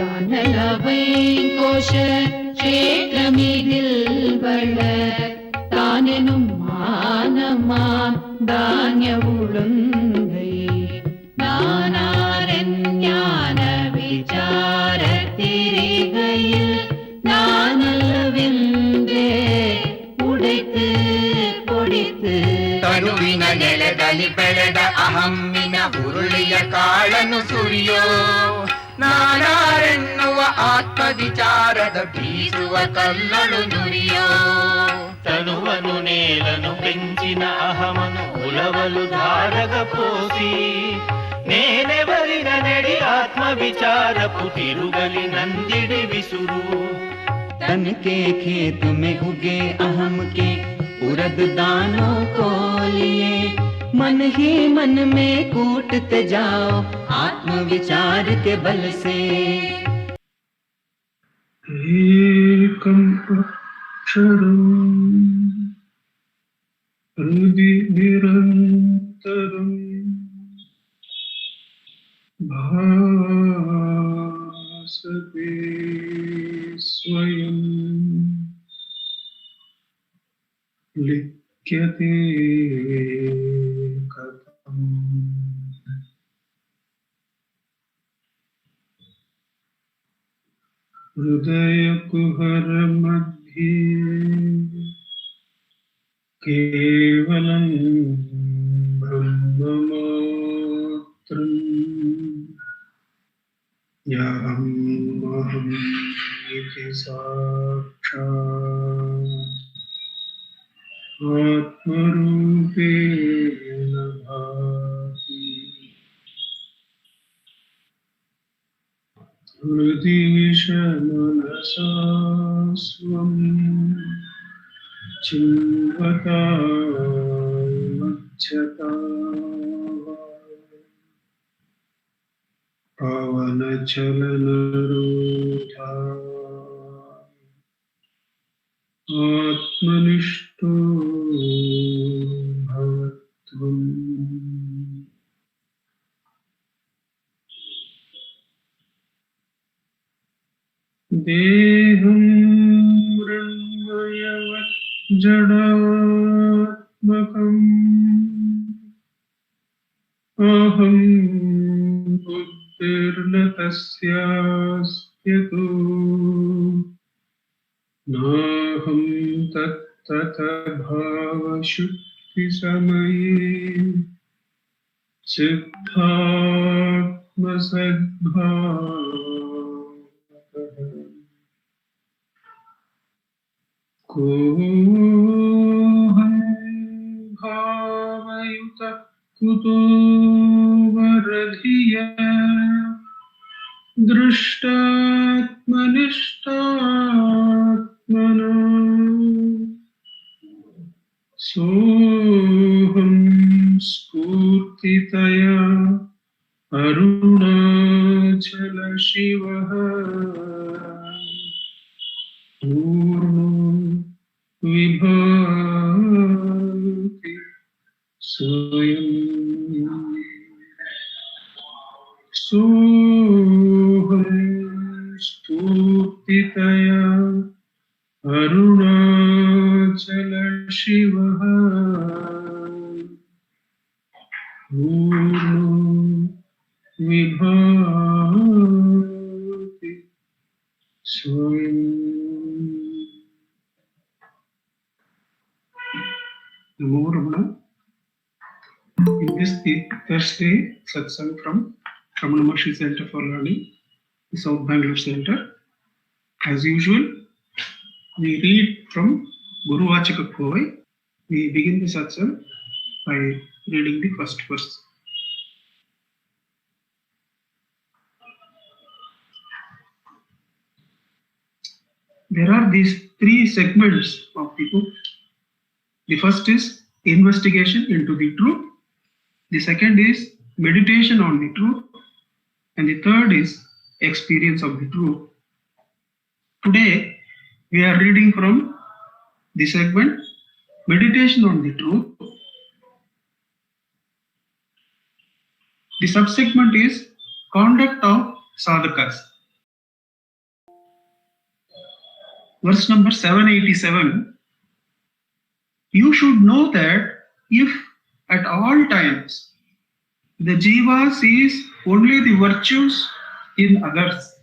தானலவைங்கோஷ க்ஷேத்திரமிதில் வளர் தானெனும் மானமாம் தானிய உளுந்தை நானாரன் ஞான விசார திரிகையில் நானல்லவென்றே ಉಡೆತು ಕೊಡಿತು ತನುವಿನ ನೆಲದಲ್ಲಿ ಬೆಳೆದ ಅಹಮ್ಮಿನ ಹುರುಳಿಯ ಕಾಳನ್ನು ಸುರಿಯೋ ನಾನಾರೆನ್ನುವ ಆತ್ಮವಿಚಾರದ ಬೀಸುವ ಕಲ್ಲಳು ನುರಿಯೋ ತನುವನು ನೇಲನು పెంచిన అహమను ఉలవలు ధారగ పోసి నేనెవరిన నెడి ఆత్మ విచారపు తిరుగలి నందిడి విసురు तन के खेत में उगे अहम के उरद दानों को लिए मन ही मन में कूटते जाओ आत्म विचार के बल से। एकम अक्षरम हृदि निरंतरम भासते स्वयं लिख्यते कथम् हृदय कुहर मध्ये केवलं ब्रह्ममात्रम् याहम् इति साक्षात् आत्मरूपेण भाति हृदि विषमनसा स्वं चिन्वता मज्जता पवन चलन रूढ़ा आत्मनिष्ठो भवत्वम्। देहं मृण्मयवत् जडात्मकम् अहं बुद्धिर्न तस्यास्त्यतो नाहं तत्तभावशुद्धिसमये सिद्धात्मसद्भावतः कोऽहं भावयुतः कुतो वरधिया दृष्टात्मनिष्ठात्मना सोऽहं स्फूर्तितया अरुणाचल शिवः पूर्णो विभाति स्वयं सोऽहं स्फूर्तितया अरुणाचल शिवः पूर्णो विभाति स्वयं। Namo Ramana. In this Thursday satsang from Ramana Maharshi Center for Learning, the South Bangalore Center, as usual, we read from Guru Vachaka Kovai. We begin the satsang by reading the first verse. There are these three segments of the book. The first is investigation into the truth. The second is meditation on the truth. And the third is experience of the truth. Today, we are reading from the segment meditation on the truth. The subsegment is conduct of sadhakas. verse number 787, you should know that if at all times the jiva sees only the virtues in others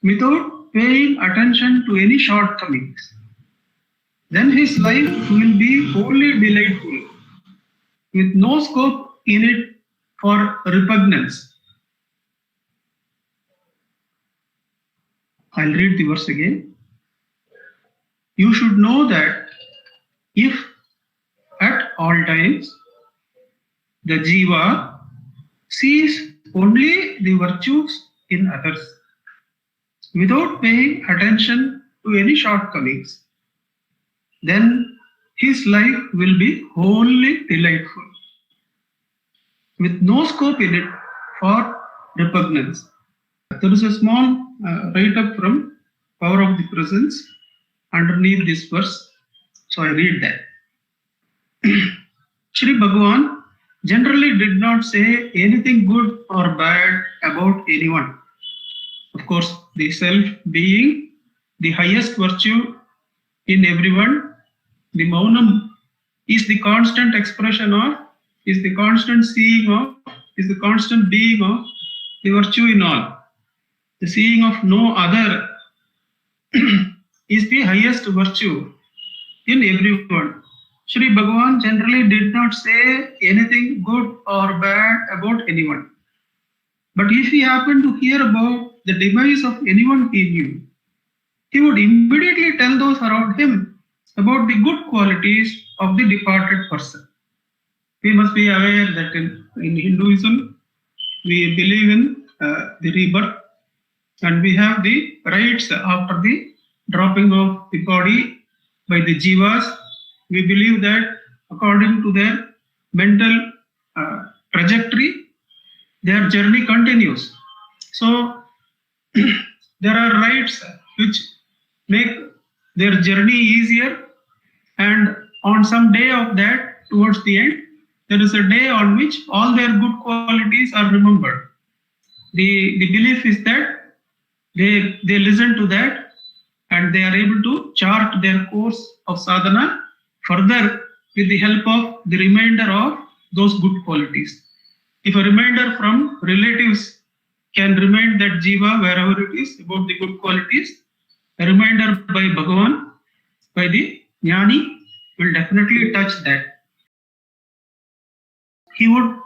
without paying attention to any shortcomings, then his life will be wholly delightful, with no scope in it for repugnance. I'll read the verse again. You should know that if at all times the jiva sees only the virtues in others without paying attention to any shortcomings, then his life will be wholly delightful, with no scope in it for repugnance. There is a small write-up from Power of the Presence underneath this verse, so I read that. Shri Bhagavan generally did not say anything good or bad about anyone. Of course, the self being the highest virtue in everyone, the Maunam is the constant expression of, is the constant seeing of, is the constant being of the virtue in all. The seeing of no other is the highest virtue in everyone. Shri Bhagavan generally did not say anything good or bad about anyone. But if he happened to hear about the demise of anyone he knew, he would immediately tell those around him about the good qualities of the departed person. We must be aware that in Hinduism, we believe in the rebirth, and we have the rites after the dropping of the body by the jivas. We believe that according to their mental trajectory, their journey continues. So there are rites which make their journey easier, and on some day of that, towards the end, there is a day on which all their good qualities are remembered. The belief is that they listen to that and they are able to chart their course of sadhana further with the help of the remainder of those good qualities. If a remainder from relatives can remind that jiva wherever it is about the good qualities, a reminder by Bhagavan, by the jnani, will definitely touch that. He would,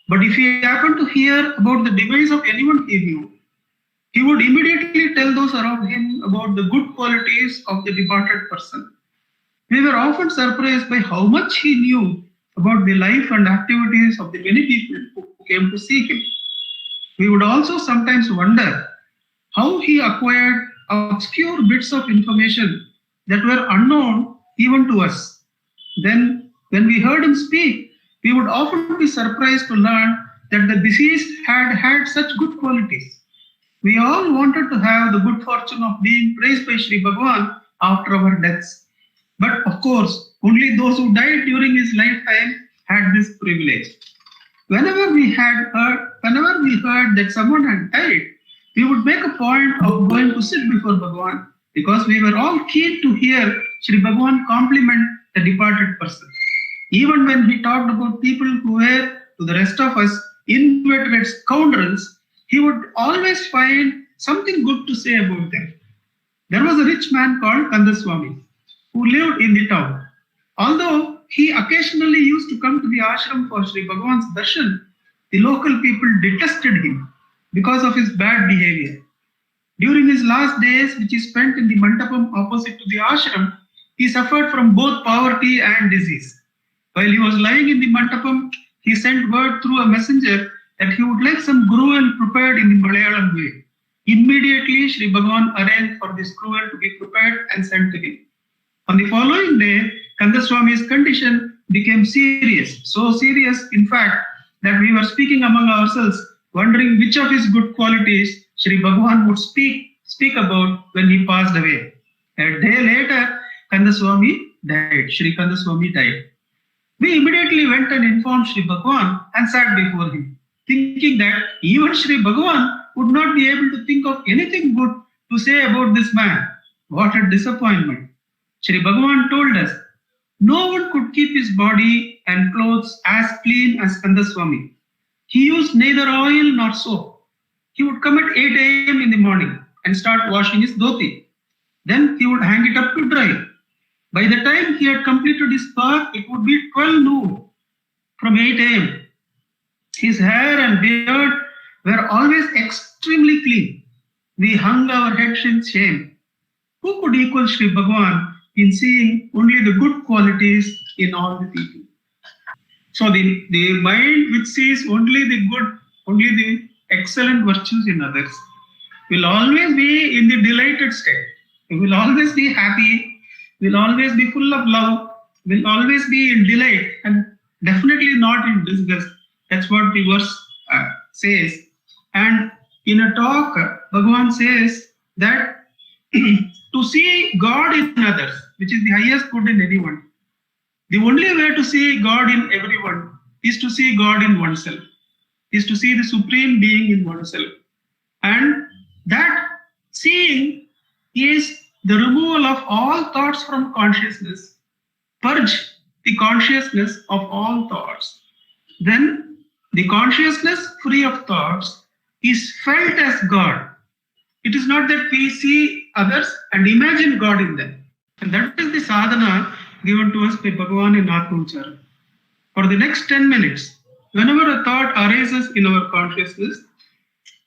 but if he happened to hear about the demise of anyone he knew, he would immediately tell those around him about the good qualities of the departed person. We were often surprised by how much he knew about the life and activities of the many people who came to see him. We would also sometimes wonder how he acquired obscure bits of information that were unknown even to us. Then, when we heard him speak, we would often be surprised to learn that the deceased had such good qualities. We all wanted to have the good fortune of being praised by Shri Bhagavan after our deaths. But of course, only those who died during his lifetime had this privilege. Whenever we heard that someone had died, we would make a point of going to sit before Bhagavan, because we were all keen to hear Shri Bhagavan compliment the departed person. Even when he talked about people who were, to the rest of us, inveterate scoundrels, he would always find something good to say about them. There was a rich man called Kandaswami who lived in the town. Although he occasionally used to come to the ashram for Shri Bhagavan's darshan, the local people detested him because of his bad behavior. During his last days, which he spent in the mandapam opposite to the ashram, he suffered from both poverty and disease. While he was lying in the mandapam, he sent word through a messenger that he would like some gruel prepared in the Malayalam way. Immediately, Shri Bhagavan arranged for this gruel to be prepared and sent to him. On the following day, Kandaswami's condition became serious. So serious, in fact, that we were speaking among ourselves, wondering which of his good qualities Shri Bhagavan would speak about when he passed away. A day later, Kandaswami died. Shri Kandaswami died. We immediately went and informed Shri Bhagavan and sat before him, thinking that even Shri Bhagavan would not be able to think of anything good to say about this man. What a disappointment. Shri Bhagavan told us, no one could keep his body and clothes as clean as Kandaswami. He used neither oil nor soap. He would come at 8 a.m. in the morning and start washing his dhoti. Then he would hang it up to dry. By the time he had completed his bath, it would be 12 noon from 8 a.m. His hair and beard were always extremely clean. We hung our heads in shame. Who could equal Sri Bhagavan in seeing only the good qualities in all the people? So the mind which sees only the good, only the excellent virtues in others, will always be in the delighted state. It will always be happy, will always be full of love, will always be in delight, and definitely not in disgust. That's what the verse says. And in a talk, Bhagavan says that to see God in others, which is the highest good in anyone, the only way to see God in everyone is to see God in oneself, is to see the Supreme Being in oneself. And that seeing is the removal of all thoughts from consciousness, purge the consciousness of all thoughts. Then the consciousness free of thoughts is felt as God. It is not that we see others and imagine God in them. And that is the sadhana given to us by Bhagavan in Atma Uchara. For the next 10 minutes, whenever a thought arises in our consciousness,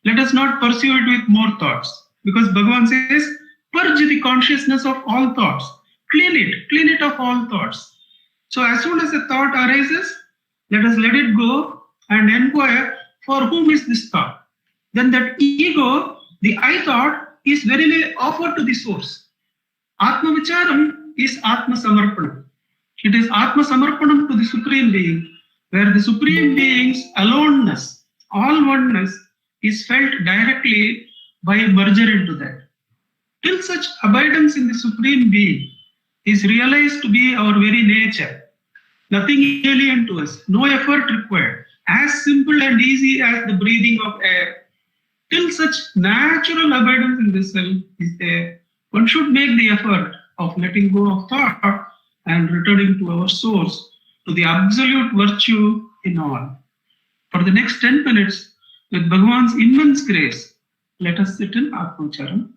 let us not pursue it with more thoughts. Because Bhagavan says, purge the consciousness of all thoughts. Clean it of all thoughts. So as soon as a thought arises, let us let it go and inquire, for whom is this thought? Then that ego, the I thought, is verily offered to the source. Atma Vicharam is Atma Samarpanam. It is Atma Samarpanam to the Supreme Being, where the Supreme Being's aloneness, all oneness, is felt directly by a merger into that. Till such abidance in the Supreme Being is realized to be our very nature, nothing alien to us, no effort required, as simple and easy as the breathing of air. Till such natural abidance in the self is there, one should make the effort of letting go of thought and returning to our source, to the absolute virtue in all. For the next 10 minutes, with Bhagavan's immense grace, let us sit in Atmacharam.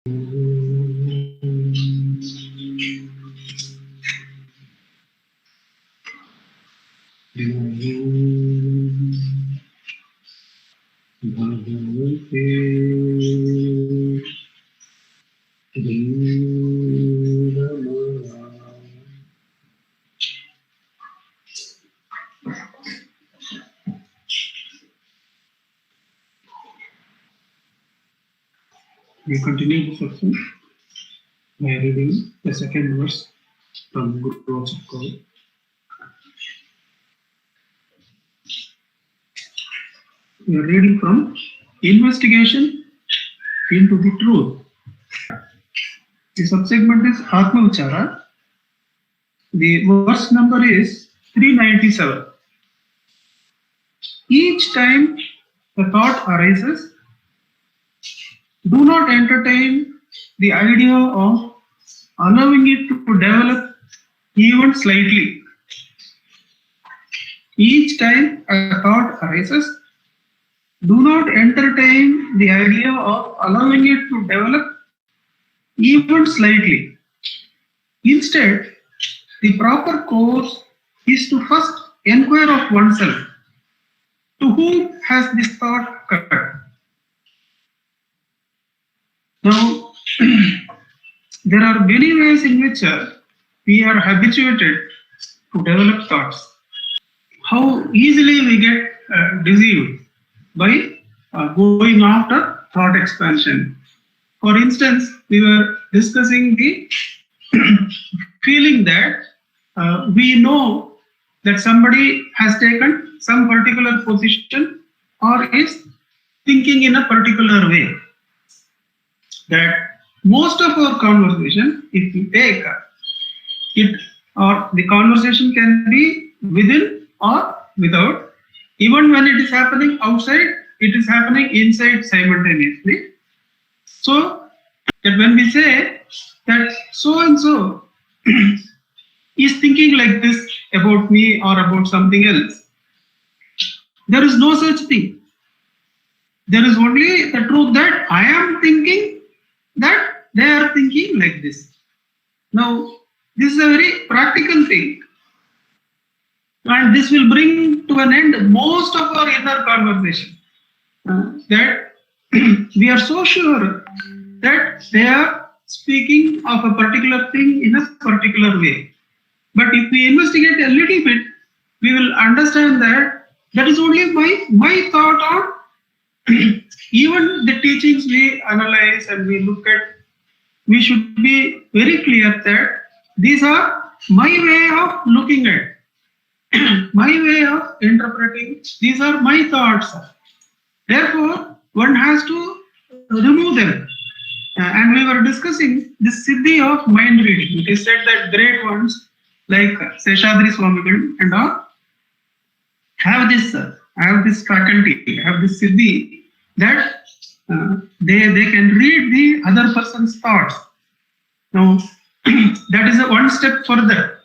We continue the section by reading the second verse from Guru Prabhupada. We are reading from Investigation into the Truth. The subsegment is Atma Vichara. The verse number is 397. Each time the thought arises, do not entertain the idea of allowing it to develop even slightly. Each time a thought arises, do not entertain the idea of allowing it to develop even slightly. Instead, the proper course is to first inquire of oneself, to whom has this thought occurred? Now, there are many ways in which we are habituated to develop thoughts. How easily we get deceived by going after thought expansion. For instance, we were discussing the feeling that we know that somebody has taken some particular position or is thinking in a particular way. That most of our conversation, if you take it, or the conversation can be within or without, even when it is happening outside, it is happening inside simultaneously. So that when we say that so and so is thinking like this about me or about something else, there is no such thing. There is only the truth that I am thinking that they are thinking like this. Now, this is a very practical thing, and this will bring to an end most of our inner conversation. That we are so sure that they are speaking of a particular thing in a particular way. But if we investigate a little bit, we will understand that that is only my thought on even the teachings we analyze and we look at. We should be very clear that these are my way of looking at, my way of interpreting. These are my thoughts. Therefore, one has to remove them. And we were discussing this siddhi of mind reading. It is said that great ones like Seshadri Swamigal and all have this faculty, have this siddhi that they can read the other person's thoughts. Now, that is one step further.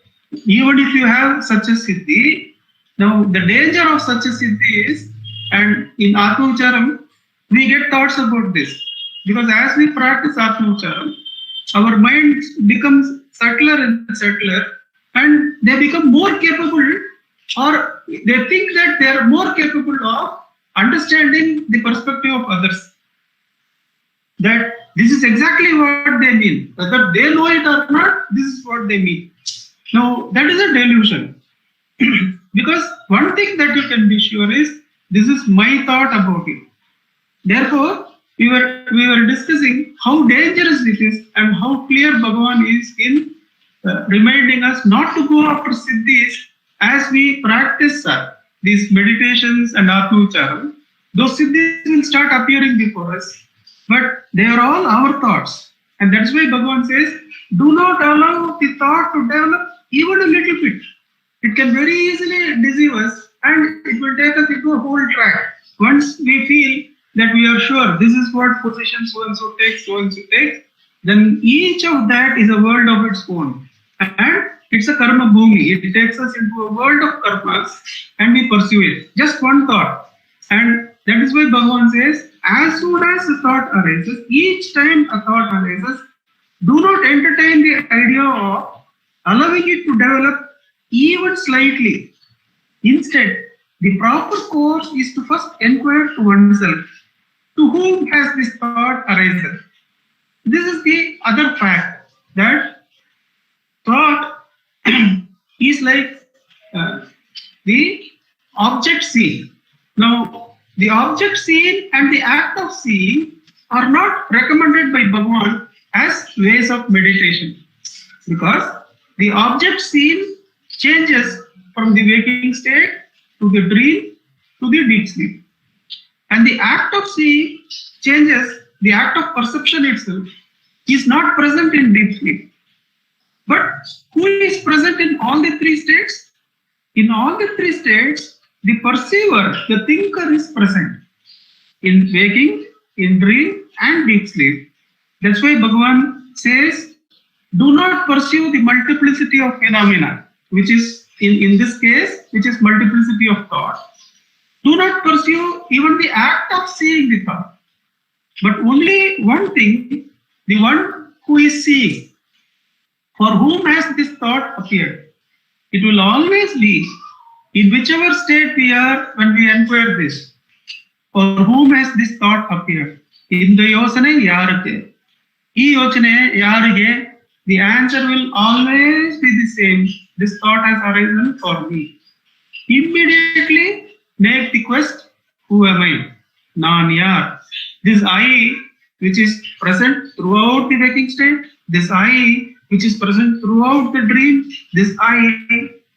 Even if you have such a siddhi, now the danger of such a siddhi is, and in Atma Vicharam, we get thoughts about this. Because as we practice Atma Vicharam, our mind becomes subtler and subtler, and they become more capable, or they think that they are more capable of understanding the perspective of others. That this is exactly what they mean. Whether they know it or not, this is what they mean. Now, that is a delusion. Because one thing that you can be sure is, this is my thought about it. Therefore, we were discussing how dangerous it is and how clear Bhagavan is in reminding us not to go after siddhis as we practice these meditations and Atma Vicharam. Those siddhis will start appearing before us, but they are all our thoughts. And that's why Bhagavan says, do not allow the thought to develop even a little bit. It can very easily deceive us and it will take us into a whole track. Once we feel that we are sure this is what position so and so takes, then each of that is a world of its own. And it's a karma bhumi. It takes us into a world of karmas and we pursue it. Just one thought. And that is why Bhagavan says, as soon as a thought arises, each time a thought arises, do not entertain the idea of allowing it to develop even slightly. Instead, the proper course is to first inquire to oneself, to whom has this thought arisen? This is the other fact, that thought is like the object seen. Now, the object seen and the act of seeing are not recommended by Bhagavan as ways of meditation, because the object seen changes from the waking state to the dream to the deep sleep, and the act of seeing changes, the act of perception itself is not present in deep sleep. But who is present in all the three states? In all the three states, the perceiver, the thinker is present in waking, in dream and deep sleep. That's why Bhagavan says, do not pursue the multiplicity of phenomena, which is in this case, which is multiplicity of thought. Do not pursue even the act of seeing the thought, but only one thing, the one who is seeing, for whom has this thought appeared. It will always be in whichever state we are when we inquire this. For whom has this thought appeared? In the yosane yarake. E yochane yarige, the answer will always be the same. This thought has arisen for me. Immediately make the quest, who am I? Nan yar. This I, which is present throughout the waking state, this I, which is present throughout the dream, this I,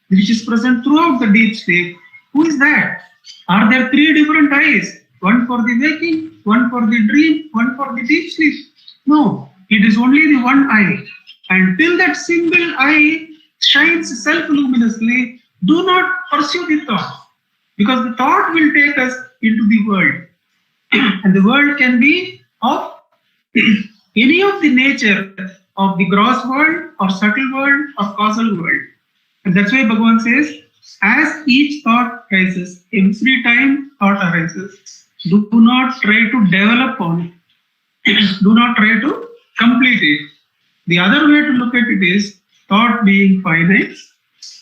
which is present throughout the deep sleep. Who is that? Are there three different I's? One for the waking, one for the dream, one for the deep sleep? No, it is only the one I. And till that single I shines self-luminously, do not pursue the thought, because the thought will take us into the world. And the world can be of any of the nature of the gross world or subtle world or causal world. And that's why Bhagavan says, as each thought arises, every time thought arises, do not try to develop on it. Do not try to complete it. The other way to look at it is, thought being finite,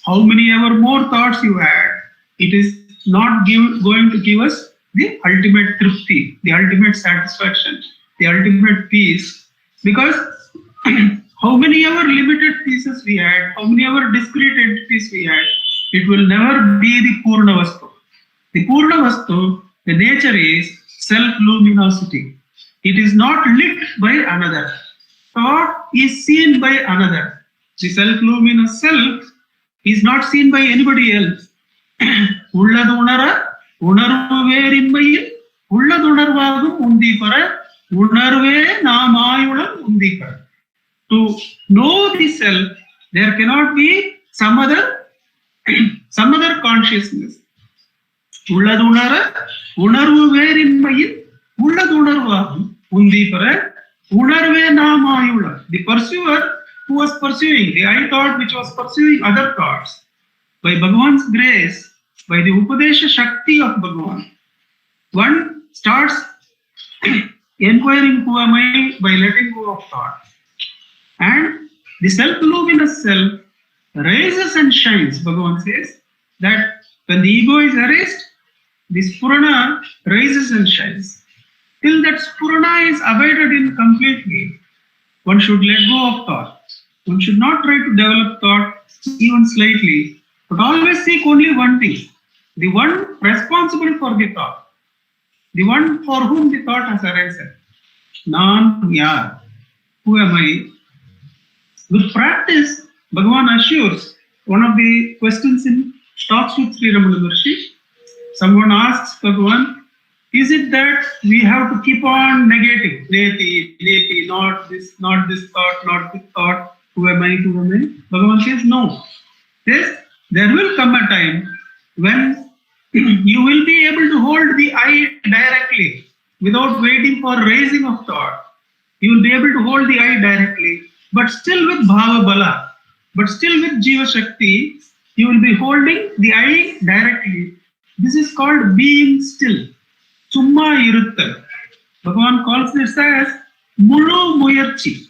how many ever more thoughts you add, it is not going to give us the ultimate tripti, the ultimate satisfaction, the ultimate peace. Because how many ever limited pieces we add, how many ever discrete entities we add, it will never be the Purna Vastu. The Purna Vastu, the nature is self-luminosity. It is not lit by another. Thought is seen by another. The self-luminous self is not seen by anybody else. Ulladunara, Unaruverimmayil, Ulladunarvagum Undipara, Unarve Namayulam Undipara. To know the self, there cannot be some other consciousness. Ulladunara, Unaruverimmayil, Ulladunarvagum Undipara, Unarve Namayulam. The pursuer who was pursuing, the I thought which was pursuing other thoughts, by Bhagavan's grace, by the Upadesha Shakti of Bhagavan, one starts inquiring who am I by letting go of thought. And the self-luminous self rises and shines. Bhagavan says that when the ego is erased, the Spurana rises and shines. Till that Spurana is abided in completely, one should let go of thought. One should not try to develop thought even slightly, but always seek only one thing, the one responsible for the thought, the one for whom the thought has arisen. Nan yar, who am I? With practice, Bhagavan assures, one of the questions in Talks with Sri Ramana Maharshi, someone asks Bhagavan, is it that we have to keep on negating, neti, not this thought, who am I? Bhagavan says, no. Yes, there will come a time when you will be able to hold the I directly without waiting for raising of thought. You will be able to hold the I directly, but still with Bhava Bala, but still with Jiva Shakti, you will be holding the I directly. This is called being still. Summa iruttal. Bhagavan calls this as Mulu Muyarchi.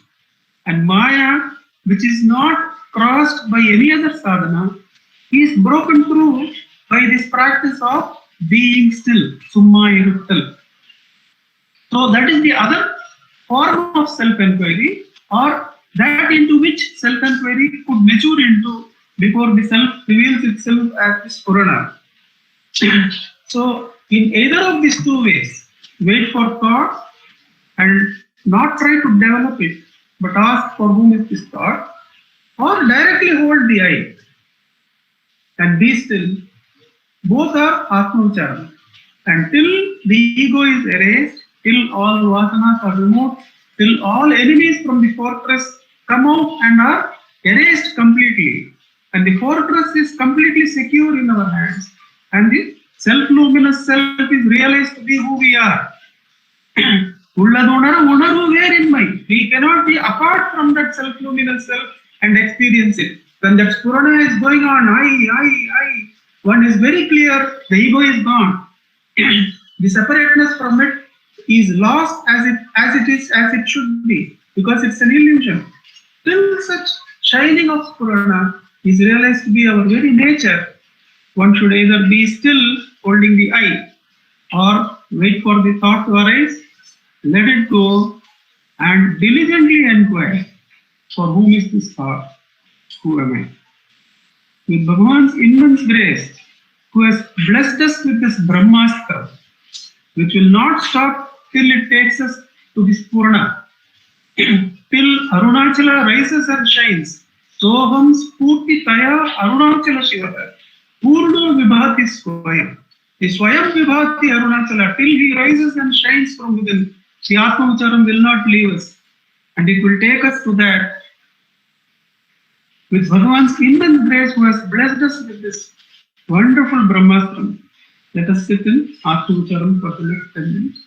And Maya, which is not crossed by any other sadhana, is broken through by this practice of being still, Summa Iruttal. So that is the other form of self-enquiry, or that into which self-enquiry could mature into before the self reveals itself as this Purana. So in either of these two ways, wait for thought and not try to develop it, but ask for whom is this thought, or directly hold the eye and be still. Both are Atmavicharana. And till the ego is erased, till all vasanas are removed, till all enemies from the fortress come out and are erased completely, and the fortress is completely secure in our hands, and the self-luminous self is realized to be who we are. We cannot be apart from that self-luminous self and experience it. When that Purana is going on, I, one is very clear, the ego is gone. The separateness from it is lost as it should be, because it's an illusion. Till such shining of Purana is realized to be our very nature, one should either be still holding the eye, or wait for the thought to arise, let it go, and diligently inquire, for whom is this thought? Who am I? With Bhagavan's immense grace, who has blessed us with this Brahmastra, which will not stop till it takes us to this Purana, till Arunachala rises and shines. Soham Spurti Taya Arunachala Shiva. Purno Vibhati Swayam. The Swayam Vibhati Arunachala, till he rises and shines from within, the Atmavicharam will not leave us. And it will take us to that. With Bhagavan's immense grace, who has blessed us with this wonderful Brahmastram, let us sit in Atmavicharam for the next 10 minutes.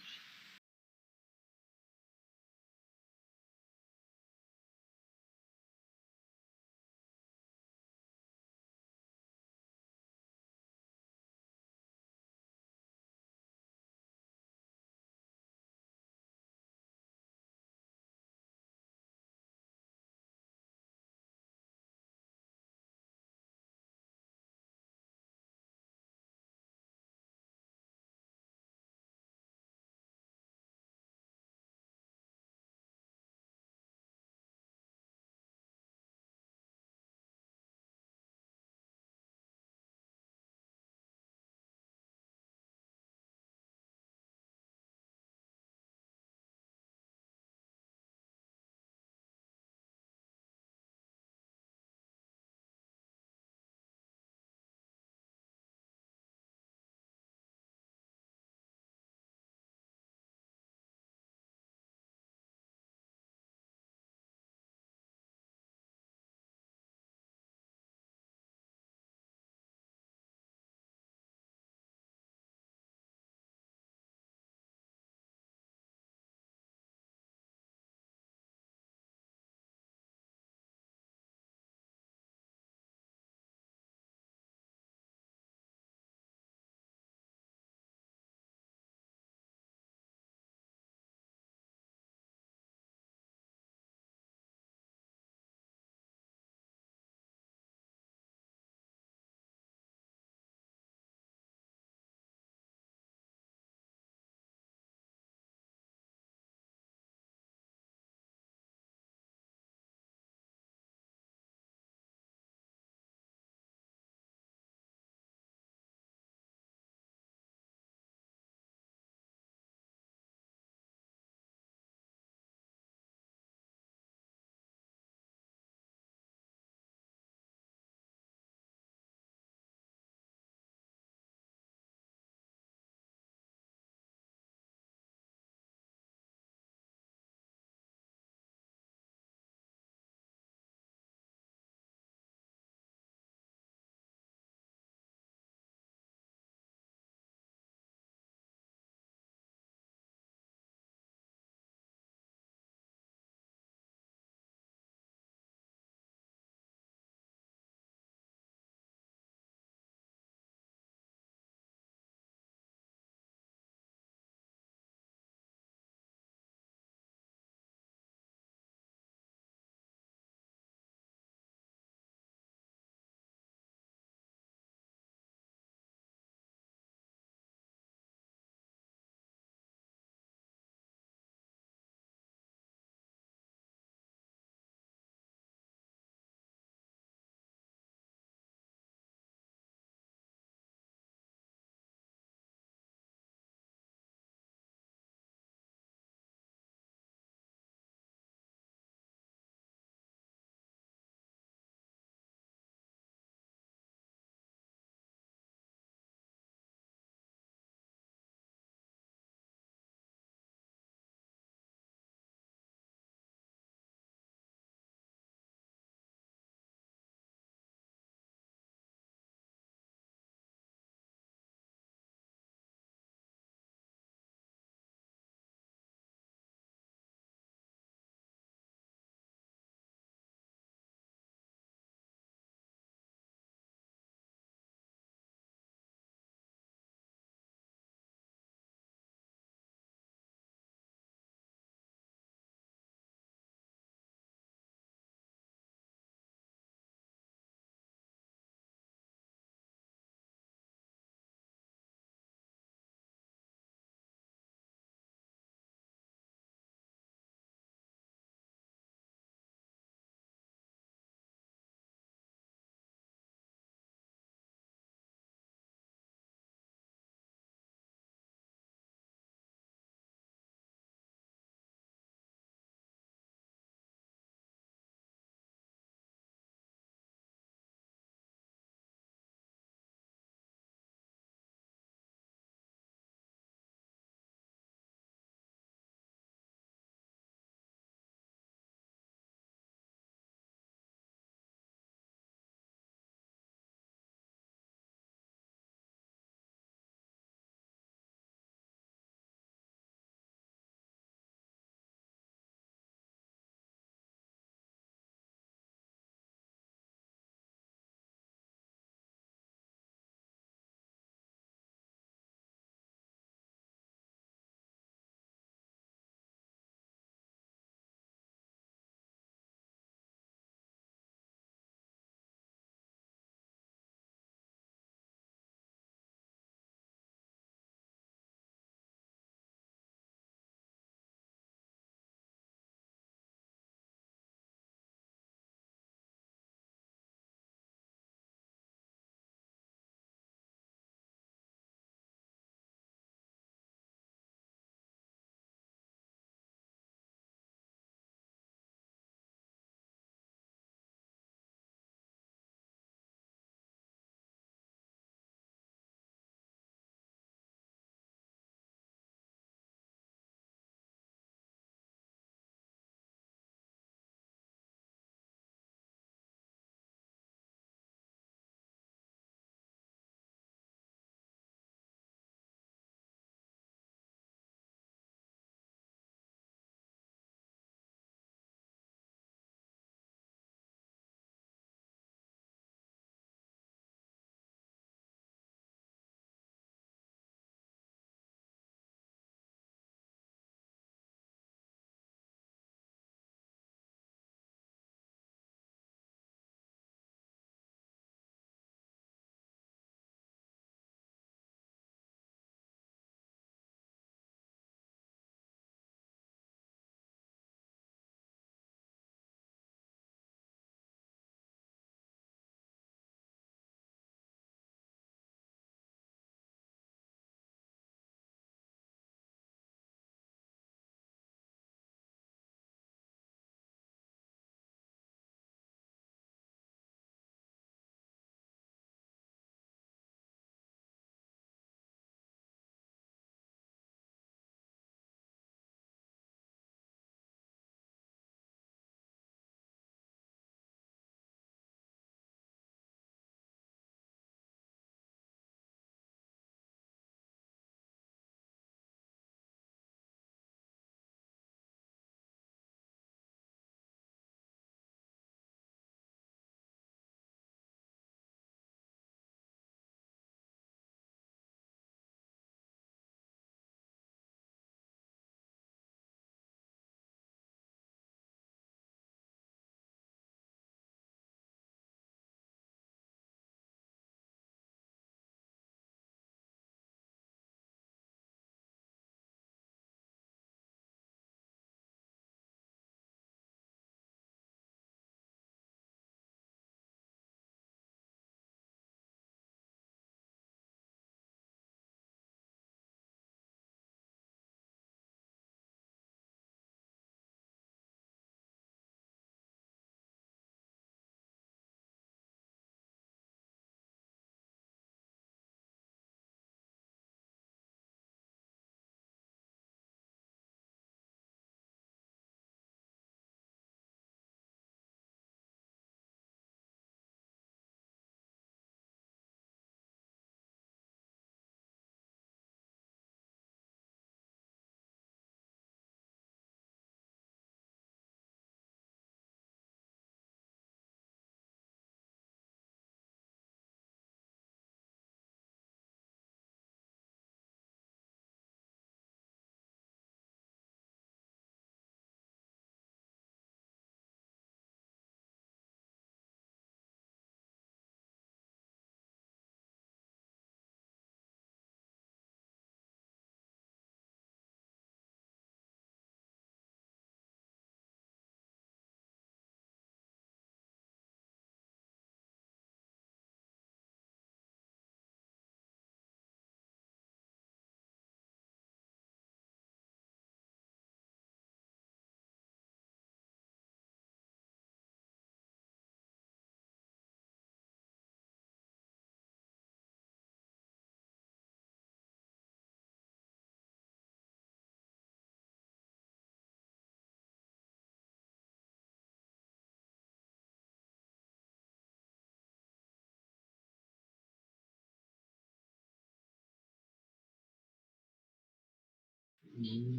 To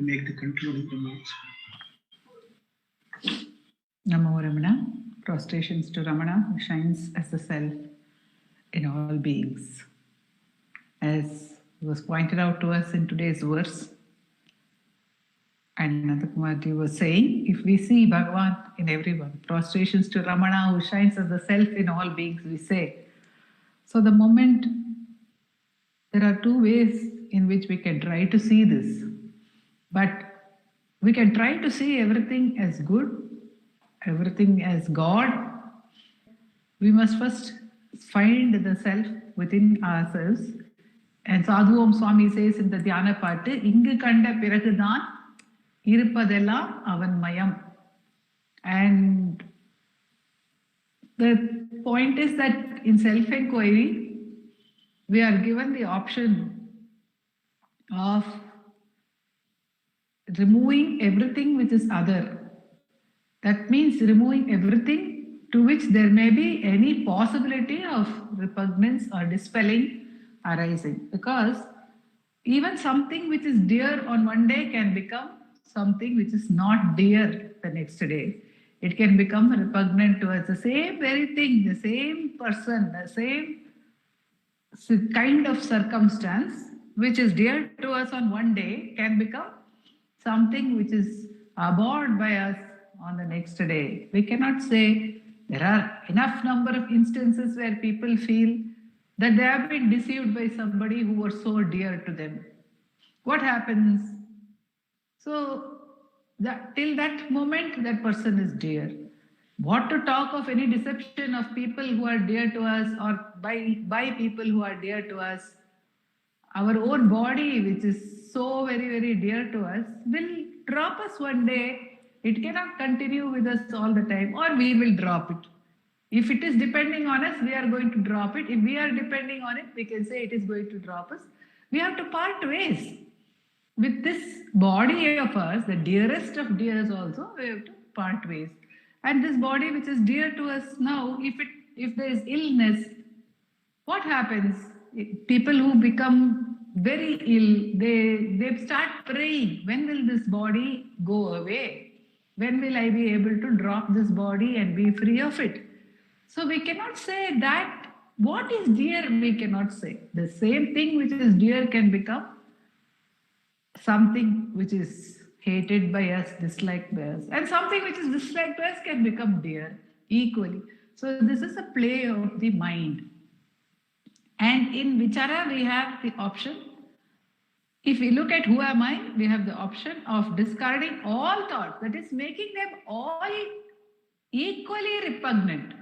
make the concluding remarks. Namo Ramana. Prostrations to Ramana, who shines as the self in all beings. As was pointed out to us in today's verse, and Nandakumarji was saying, if we see Bhagavan in everyone, prostrations to Ramana, who shines as the self in all beings, we say. So the moment, there are two ways in which we can try to see this. But we can try to see everything as good, everything as God. We must first find the self within ourselves. And Sadhu Om Swami says in the Dhyana Patu, Ingu kanda piragudan iruppadellam avanmayam. And the point is that in self-inquiry, we are given the option of removing everything which is other. That means removing everything to which there may be any possibility of repugnance or dispelling arising. Because even something which is dear on one day can become something which is not dear the next day. It can become repugnant to us. The same very thing, the same person, the same kind of circumstance which is dear to us on one day can become something which is abhorred by us on the next day. We cannot say there are enough number of instances where people feel that they have been deceived by somebody who was so dear to them. What happens? So till that moment, that person is dear. What to talk of any deception of people who are dear to us or by people who are dear to us? Our own body, which is so very, very dear to us, will drop us one day. It cannot continue with us all the time, or we will drop it. If it is depending on us, we are going to drop it. If we are depending on it, we can say it is going to drop us. We have to part ways. With this body of ours, the dearest of dears also, we have to part ways. And this body which is dear to us now, if there is illness, what happens? People who become very ill, they start praying, when will this body go away? When will I be able to drop this body and be free of it? So we cannot say that what is dear, we cannot say. The same thing which is dear can become something which is hated by us, disliked by us. And something which is disliked by us can become dear equally. So this is a play of the mind. And in Vichara, we have the option. If we look at who am I, we have the option of discarding all thoughts, that is making them all equally repugnant.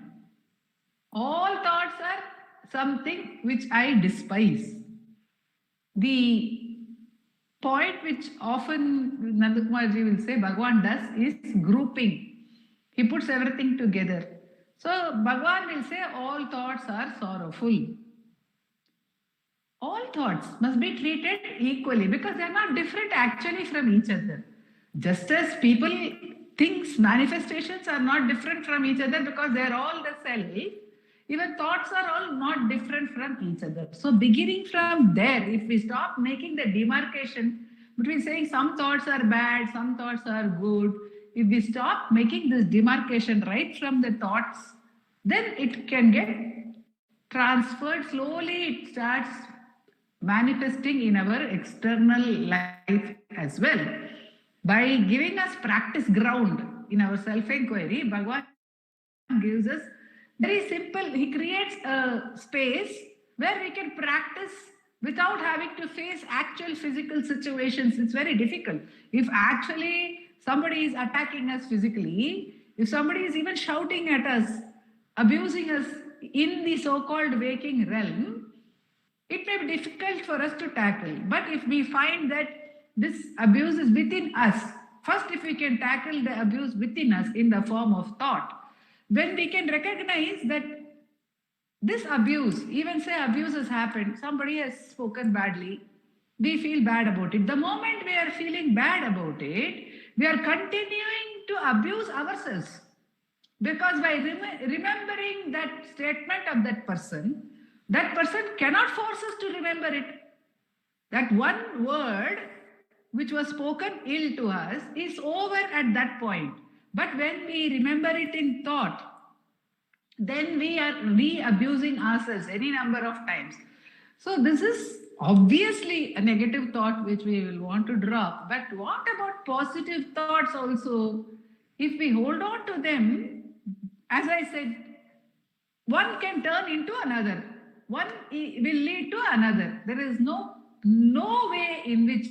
All thoughts are something which I despise. The point which often Nandakumarji will say Bhagavan does is grouping. He puts everything together. So Bhagavan will say all thoughts are sorrowful. All thoughts must be treated equally because they are not different actually from each other. Just as people, things, manifestations are not different from each other because they are all the self, even thoughts are all not different from each other. So beginning from there, if we stop making the demarcation between saying some thoughts are bad, some thoughts are good, if we stop making this demarcation right from the thoughts, then it can get transferred slowly, it starts manifesting in our external life as well. By giving us practice ground in our self-inquiry, Bhagavan gives us very simple, he creates a space where we can practice without having to face actual physical situations. It's very difficult. If actually somebody is attacking us physically, if somebody is even shouting at us, abusing us in the so-called waking realm, it may be difficult for us to tackle. But if we find that this abuse is within us, First, if we can tackle the abuse within us in the form of thought, when we can recognize that this abuse, even say abuse has happened, somebody has spoken badly, we feel bad about it. The moment we are feeling bad about it, we are continuing to abuse ourselves. Because by remembering that statement of that person cannot force us to remember it. That one word which was spoken ill to us is over at that point. But when we remember it in thought, then we are re-abusing ourselves any number of times. So this is obviously a negative thought which we will want to drop. But what about positive thoughts also? If we hold on to them, as I said, one can turn into another. One will lead to another. There is no way in which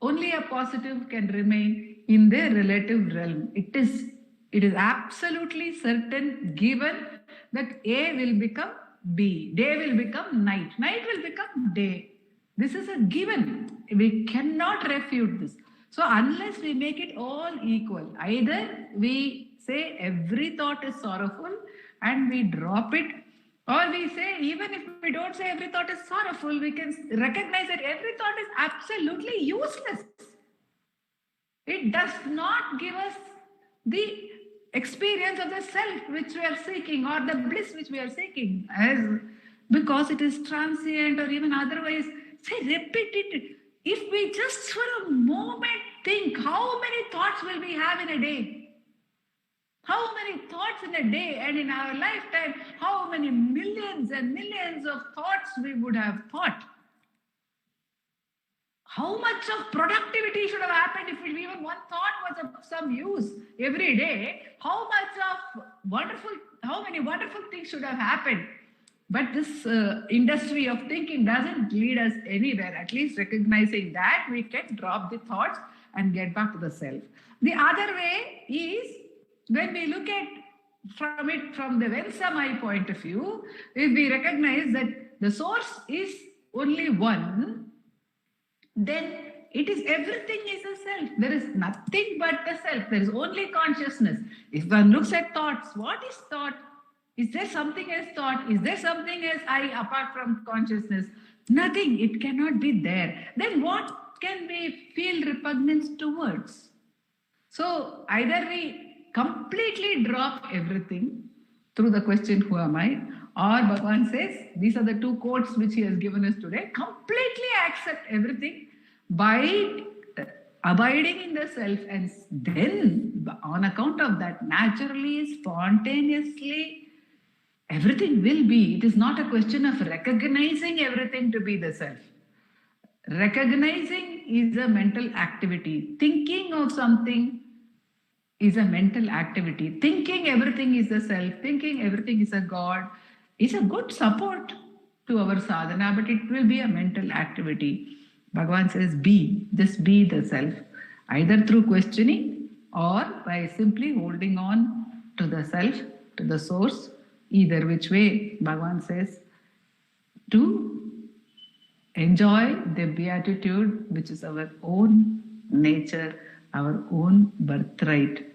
only a positive can remain in the relative realm. It is absolutely certain, given that A will become B, day will become night, night will become day. This is a given. We cannot refute this. So unless we make it all equal, either we say every thought is sorrowful and we drop it, or we say, even if we don't say every thought is sorrowful, we can recognize that every thought is absolutely useless. It does not give us the experience of the self which we are seeking, or the bliss which we are seeking, because it is transient or even otherwise. Say, repeat it. If we just for a moment think, how many thoughts will we have in a day? How many thoughts in a day, and in our lifetime, how many millions and millions of thoughts we would have thought? How much of productivity should have happened if even one thought was of some use every day? How many wonderful things should have happened? But this industry of thinking doesn't lead us anywhere. At least recognizing that, we can drop the thoughts and get back to the self. The other way is, when we look at from the Vensamai point of view, if we recognize that the source is only one, then it is everything is a self. There is nothing but the self. There is only consciousness. If one looks at thoughts, what is thought? Is there something as thought? Is there something as I apart from consciousness? Nothing. It cannot be there. Then what can we feel repugnance towards? So either we completely drop everything through the question, who am I? Or Bhagavan says, these are the two quotes which he has given us today, completely accept everything by abiding in the self, and then on account of that, naturally, spontaneously, everything will be. It is not a question of recognizing everything to be the self. Recognizing is a mental activity. Thinking of something is a mental activity. Thinking everything is the self, thinking everything is a God, is a good support to our sadhana, but it will be a mental activity. Bhagavan says, just be the self, either through questioning or by simply holding on to the self, to the source, either which way. Bhagavan says, to enjoy the beatitude which is our own nature, our own birthright,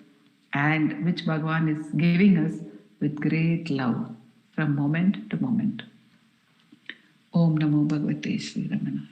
and which Bhagavan is giving us with great love from moment to moment. Om Namo Bhagavate Sri Ramana.